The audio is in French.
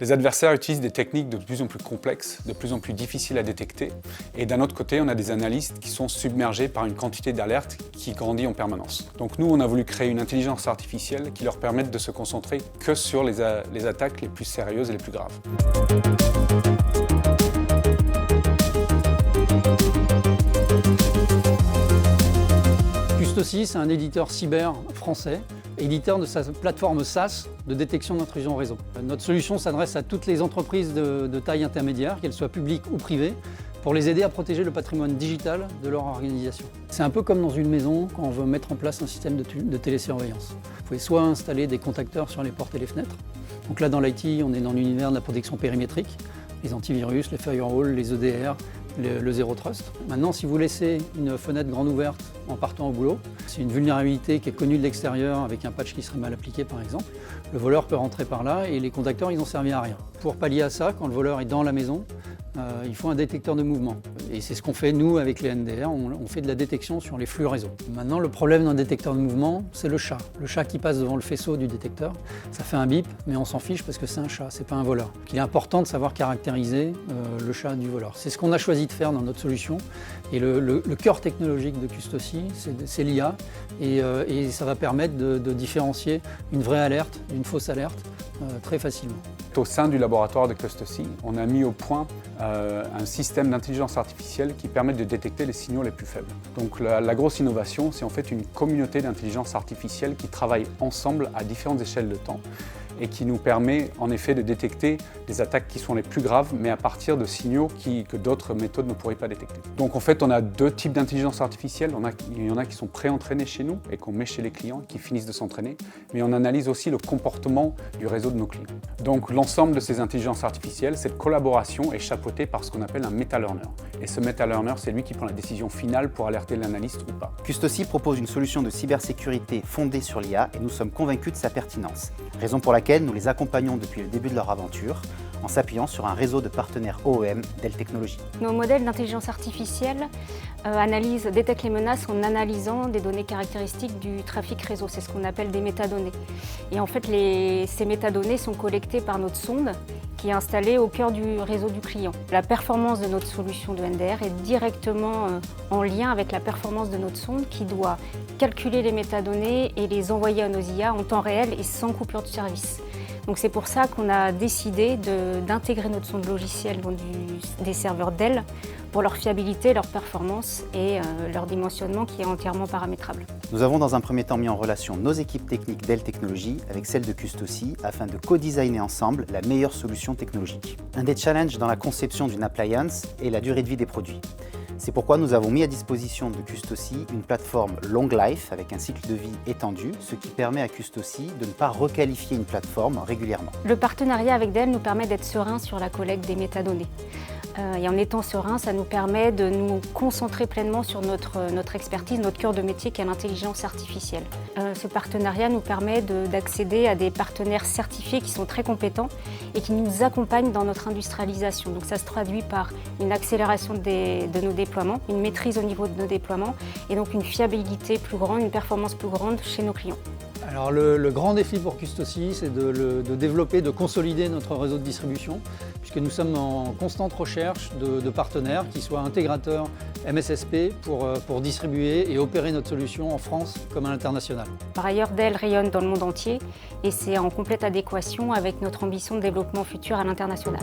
Les adversaires utilisent des techniques de plus en plus complexes, de plus en plus difficiles à détecter. Et d'un autre côté, on a des analystes qui sont submergés par une quantité d'alertes qui grandit en permanence. Donc nous, on a voulu créer une intelligence artificielle qui leur permette de se concentrer que sur les attaques les plus sérieuses et les plus graves. Custosi, c'est un éditeur cyber français, éditeur de sa plateforme SaaS de détection d'intrusion réseau. Notre solution s'adresse à toutes les entreprises de taille intermédiaire, qu'elles soient publiques ou privées, pour les aider à protéger le patrimoine digital de leur organisation. C'est un peu comme dans une maison quand on veut mettre en place un système de télésurveillance. Vous pouvez soit installer des contacteurs sur les portes et les fenêtres. Donc là, dans l'IT, on est dans l'univers de la protection périmétrique, les antivirus, les firewalls, les EDR, le Zero Trust. Maintenant, si vous laissez une fenêtre grande ouverte en partant au boulot, c'est une vulnérabilité qui est connue de l'extérieur avec un patch qui serait mal appliqué par exemple. Le voleur peut rentrer par là et les contacteurs, ils n'ont servi à rien. Pour pallier à ça, quand le voleur est dans la maison, il faut un détecteur de mouvement. Et c'est ce qu'on fait nous avec les NDR, on fait de la détection sur les flux réseau. Maintenant, le problème d'un détecteur de mouvement, c'est le chat. Le chat qui passe devant le faisceau du détecteur, ça fait un bip, mais on s'en fiche parce que c'est un chat, c'est pas un voleur. Il est important de savoir caractériser le chat du voleur. C'est ce qu'on a choisi de faire dans notre solution. Et le cœur technologique de Custosi, c'est l'IA. Et ça va permettre de différencier une vraie alerte d'une fausse alerte très facilement. Au sein du laboratoire de Custosi, on a mis au point un système d'intelligence artificielle qui permet de détecter les signaux les plus faibles. Donc la grosse innovation, c'est en fait une communauté d'intelligence artificielle qui travaille ensemble à différentes échelles de temps et qui nous permet en effet de détecter des attaques qui sont les plus graves, mais à partir de signaux que d'autres méthodes ne pourraient pas détecter. Donc en fait, on a deux types d'intelligence artificielle. Il y en a qui sont pré-entraînés chez nous et qu'on met chez les clients, qui finissent de s'entraîner, mais on analyse aussi le comportement du réseau de nos clients. Donc l'ensemble de ces intelligences artificielles, cette collaboration est chapeautée par ce qu'on appelle un meta-learner. Et ce meta-learner, c'est lui qui prend la décision finale pour alerter l'analyste ou pas. Custosi propose une solution de cybersécurité fondée sur l'IA et nous sommes convaincus de sa pertinence. Raison pour laquelle nous les accompagnons depuis le début de leur aventure en s'appuyant sur un réseau de partenaires OEM Dell Technologies. Nos modèles d'intelligence artificielle détectent les menaces en analysant des données caractéristiques du trafic réseau. C'est ce qu'on appelle des métadonnées. Et en fait, ces métadonnées sont collectées par notre sonde qui est installée au cœur du réseau du client. La performance de notre solution de NDR est directement en lien avec la performance de notre sonde qui doit calculer les métadonnées et les envoyer à nos IA en temps réel et sans coupure de service. Donc c'est pour ça qu'on a décidé d'intégrer notre sonde logicielle dans des serveurs Dell pour leur fiabilité, leur performance et leur dimensionnement qui est entièrement paramétrable. Nous avons dans un premier temps mis en relation nos équipes techniques Dell Technologies avec celles de Custosi afin de co-designer ensemble la meilleure solution technologique. Un des challenges dans la conception d'une appliance est la durée de vie des produits. C'est pourquoi nous avons mis à disposition de Custosi une plateforme Long Life avec un cycle de vie étendu, ce qui permet à Custosi de ne pas requalifier une plateforme régulièrement. Le partenariat avec Dell nous permet d'être serein sur la collecte des métadonnées. Et en étant serein, ça nous permet de nous concentrer pleinement sur notre expertise, notre cœur de métier qui est l'intelligence artificielle. Ce partenariat nous permet d'accéder à des partenaires certifiés qui sont très compétents et qui nous accompagnent dans notre industrialisation. Donc ça se traduit par une accélération de nos déploiements, une maîtrise au niveau de nos déploiements et donc une fiabilité plus grande, une performance plus grande chez nos clients. Alors le grand défi pour Custosi, c'est de développer, de consolider notre réseau de distribution, puisque nous sommes en constante recherche de partenaires qui soient intégrateurs MSSP pour distribuer et opérer notre solution en France comme à l'international. Par ailleurs, Dell rayonne dans le monde entier et c'est en complète adéquation avec notre ambition de développement futur à l'international.